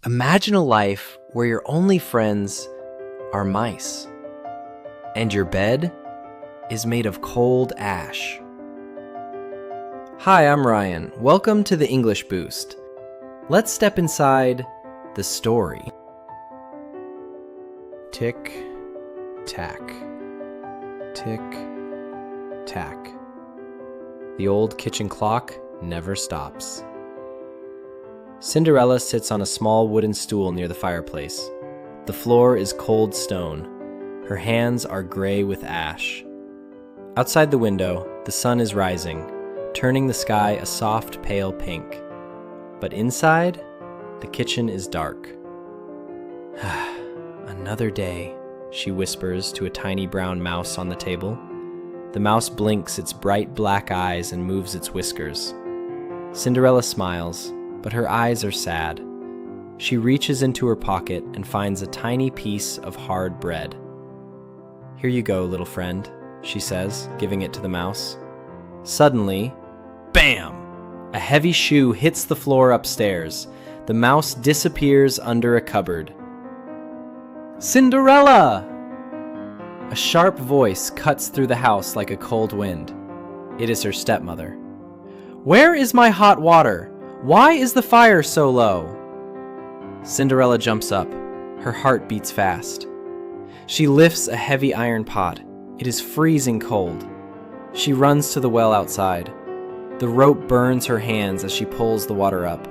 Imagine a life where your only friends are mice, and your bed is made of cold ash. Hi, I'm Ryan. Welcome to the English Boost. Let's step inside the story. Tick, tack. Tick, tack. The old kitchen clock never stops. Cinderella sits on a small wooden stool near the fireplace. The floor is cold stone. Her hands are gray with ash. Outside the window, the sun is rising, turning the sky a soft pale pink. But inside, the kitchen is dark. Another day, she whispers to a tiny brown mouse on the table. The mouse blinks its bright black eyes and moves its whiskers. Cinderella smiles, but her eyes are sad. She reaches into her pocket and finds a tiny piece of hard bread. "Here you go, little friend," she says, giving it to the mouse. Suddenly, bam! A heavy shoe hits the floor upstairs. The mouse disappears under a cupboard. "Cinderella!" A sharp voice cuts through the house like a cold wind. It is her stepmother. "Where is my hot water? Why is the fire so low?" Cinderella jumps up. Her heart beats fast. She lifts a heavy iron pot. It is freezing cold. She runs to the well outside. The rope burns her hands as she pulls the water up.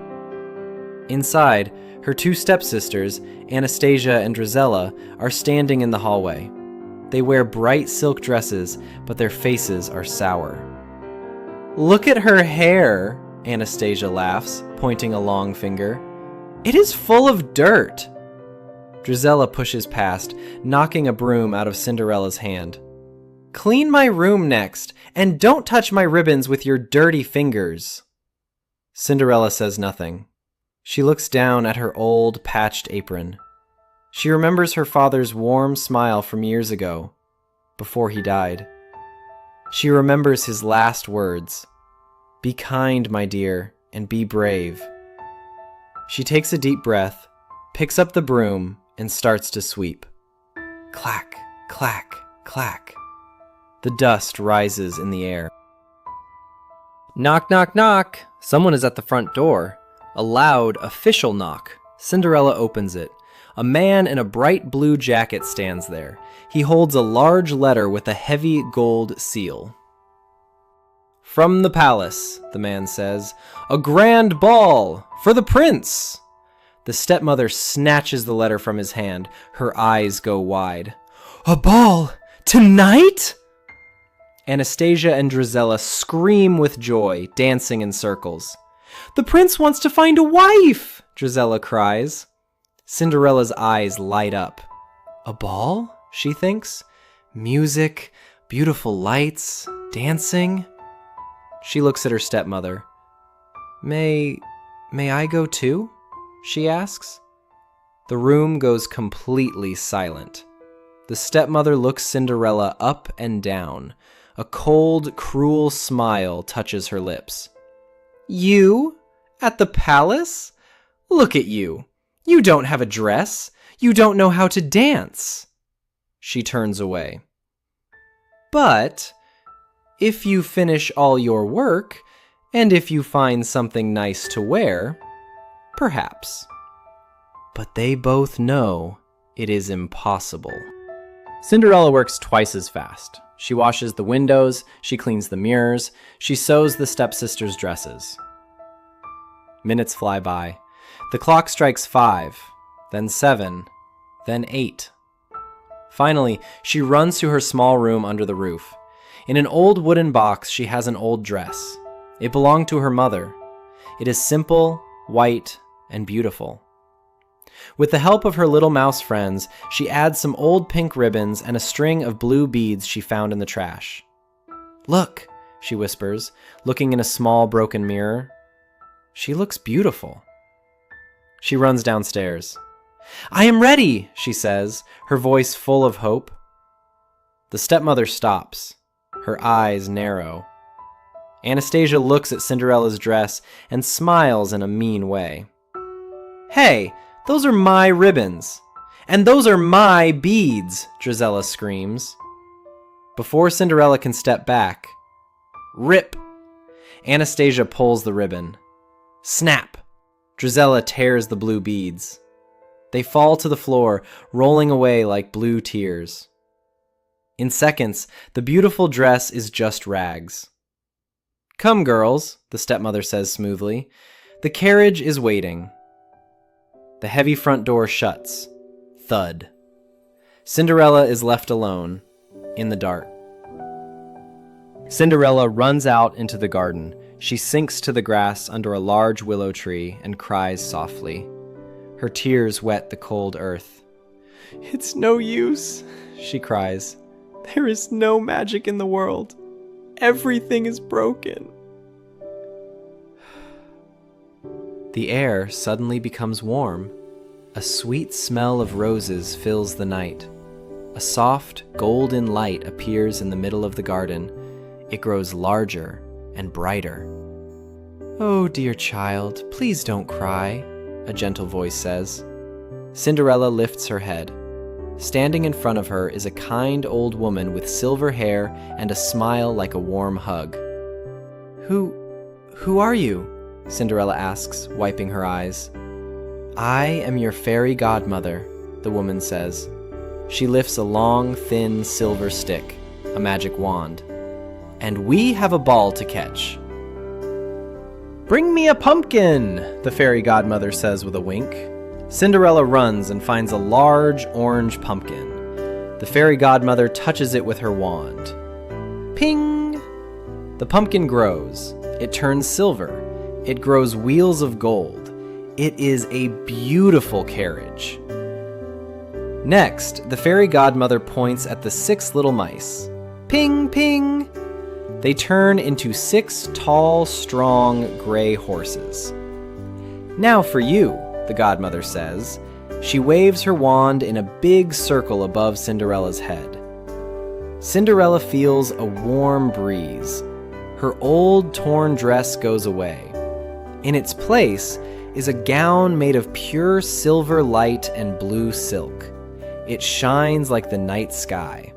Inside, her two stepsisters, Anastasia and Drizella, are standing in the hallway. They wear bright silk dresses, but their faces are sour. "Look at her hair," Anastasia laughs, pointing a long finger. "It is full of dirt." Drizella pushes past, knocking a broom out of Cinderella's hand. "Clean my room next, and don't touch my ribbons with your dirty fingers." Cinderella says nothing. She looks down at her old, patched apron. She remembers her father's warm smile from years ago, before he died. She remembers his last words, "Be kind, my dear, and be brave." She takes a deep breath, picks up the broom, and starts to sweep. Clack, clack, clack. The dust rises in the air. Knock, knock, knock. Someone is at the front door. A loud, official knock. Cinderella opens it. A man in a bright blue jacket stands there. He holds a large letter with a heavy gold seal. "From the palace," the man says. "A grand ball for the prince." The stepmother snatches the letter from his hand. Her eyes go wide. "A ball? Tonight?" Anastasia and Drizella scream with joy, dancing in circles. "The prince wants to find a wife!" Drizella cries. Cinderella's eyes light up. "A ball?" she thinks. "Music, beautiful lights, dancing." She looks at her stepmother. May I go too?" she asks. The room goes completely silent. The stepmother looks Cinderella up and down. A cold, cruel smile touches her lips. "You? At the palace? Look at you. You don't have a dress. You don't know how to dance." She turns away. "But if you finish all your work, and if you find something nice to wear, perhaps." But they both know it is impossible. Cinderella works twice as fast. She washes the windows, she cleans the mirrors, she sews the stepsisters' dresses. Minutes fly by. The clock strikes 5, then 7, then 8. Finally, she runs to her small room under the roof. In an old wooden box, she has an old dress. It belonged to her mother. It is simple, white, and beautiful. With the help of her little mouse friends, she adds some old pink ribbons and a string of blue beads she found in the trash. "Look," she whispers, looking in a small broken mirror. She looks beautiful. She runs downstairs. "I am ready," she says, her voice full of hope. The stepmother stops. Her eyes narrow. Anastasia looks at Cinderella's dress and smiles in a mean way. "Hey, Those are my ribbons. And those are my beads, Drizella screams. Before Cinderella can step back, rip! Anastasia pulls the ribbon. Snap! Drizella tears the blue beads. They fall to the floor, rolling away like blue tears. In seconds, the beautiful dress is just rags. Come, girls, the stepmother says smoothly. The carriage is waiting. The heavy front door shuts. Thud. Cinderella is left alone, in the dark. Cinderella runs out into the garden. She sinks to the grass under a large willow tree and cries softly. Her tears wet the cold earth. "It's no use," she cries. "There is no magic in the world. Everything is broken." The air suddenly becomes warm. A sweet smell of roses fills the night. A soft, golden light appears in the middle of the garden. It grows larger and brighter. "Oh, dear child, please don't cry," a gentle voice says. Cinderella lifts her head. Standing in front of her is a kind old woman with silver hair and a smile like a warm hug. Who are you?" Cinderella asks, wiping her eyes. "I am your fairy godmother," the woman says. She lifts a long, thin silver stick, a magic wand. "And we have a ball to catch." "Bring me a pumpkin," the fairy godmother says with a wink. Cinderella runs and finds a large orange pumpkin. The fairy godmother touches it with her wand. Ping! The pumpkin grows. It turns silver. It grows wheels of gold. It is a beautiful carriage. Next, the fairy godmother points at the 6 little mice. Ping, ping! They turn into 6 tall, strong, gray horses. "Now for you," the godmother says. She waves her wand in a big circle above Cinderella's head. Cinderella feels a warm breeze. Her old torn dress goes away. In its place is a gown made of pure silver light and blue silk. It shines like the night sky.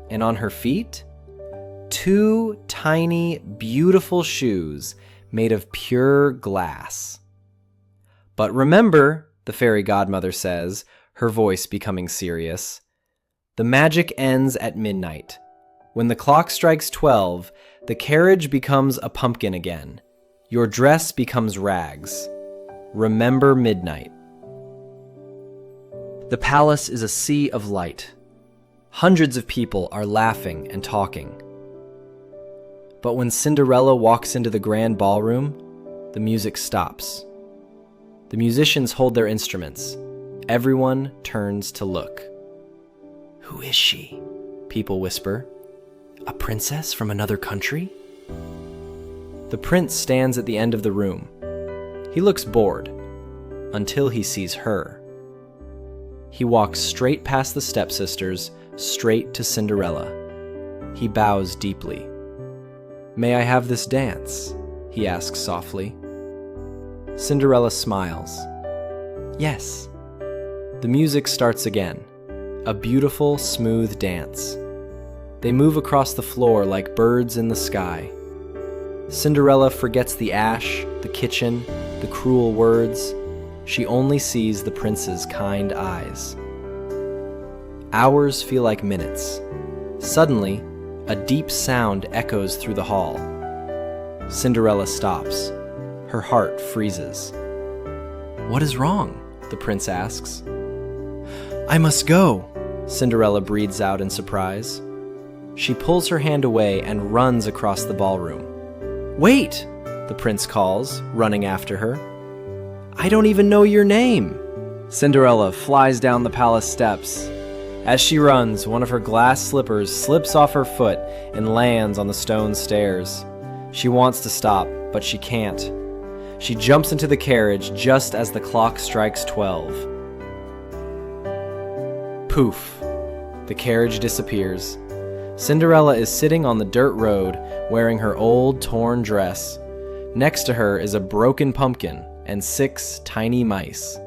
And on her feet, 2 tiny, beautiful shoes made of pure glass. "But remember," the fairy godmother says, her voice becoming serious, "the magic ends at midnight. When the clock strikes 12, the carriage becomes a pumpkin again. Your dress becomes rags. Remember midnight." The palace is a sea of light. Hundreds of people are laughing and talking. But when Cinderella walks into the grand ballroom, the music stops. The musicians hold their instruments. Everyone turns to look. "Who is she?" people whisper. "A princess from another country?" The prince stands at the end of the room. He looks bored, until he sees her. He walks straight past the stepsisters, straight to Cinderella. He bows deeply. "May I have this dance?" he asks softly. Cinderella smiles. "Yes." The music starts again, a beautiful, smooth dance. They move across the floor like birds in the sky. Cinderella forgets the ash, the kitchen, the cruel words. She only sees the prince's kind eyes. Hours feel like minutes. Suddenly, a deep sound echoes through the hall. Cinderella stops. Her heart freezes. "What is wrong?" the prince asks. "I must go," Cinderella breathes out in surprise. She pulls her hand away and runs across the ballroom. "Wait!" the prince calls, running after her. "I don't even know your name." Cinderella flies down the palace steps. As she runs, one of her glass slippers slips off her foot and lands on the stone stairs. She wants to stop, but she can't. She jumps into the carriage just as the clock strikes 12. Poof! The carriage disappears. Cinderella is sitting on the dirt road, wearing her old, torn dress. Next to her is a broken pumpkin and 6 tiny mice.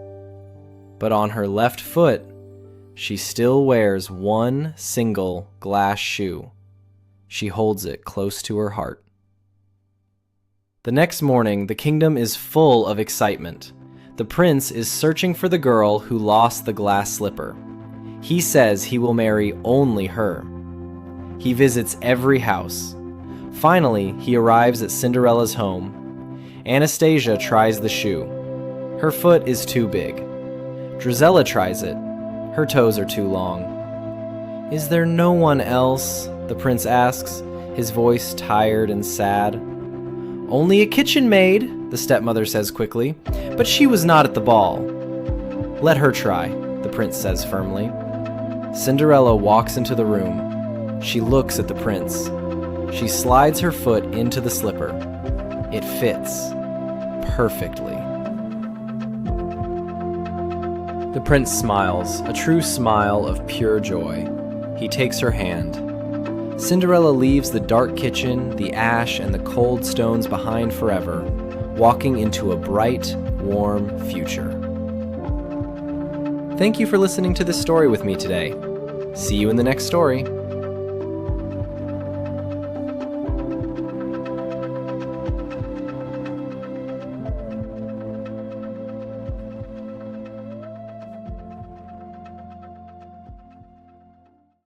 But on her left foot, she still wears one single glass shoe. She holds it close to her heart. The next morning, the kingdom is full of excitement. The prince is searching for the girl who lost the glass slipper. He says he will marry only her. He visits every house. Finally, he arrives at Cinderella's home. Anastasia tries the shoe. Her foot is too big. Drizella tries it. Her toes are too long. "Is there no one else?" the prince asks, his voice tired and sad. "Only a kitchen maid," the stepmother says quickly, "but she was not at the ball." "Let her try," the prince says firmly. Cinderella walks into the room. She looks at the prince. She slides her foot into the slipper. It fits perfectly. The prince smiles, a true smile of pure joy. He takes her hand. Cinderella leaves the dark kitchen, the ash, and the cold stones behind forever, walking into a bright, warm future. Thank you for listening to this story with me today. See you in the next story.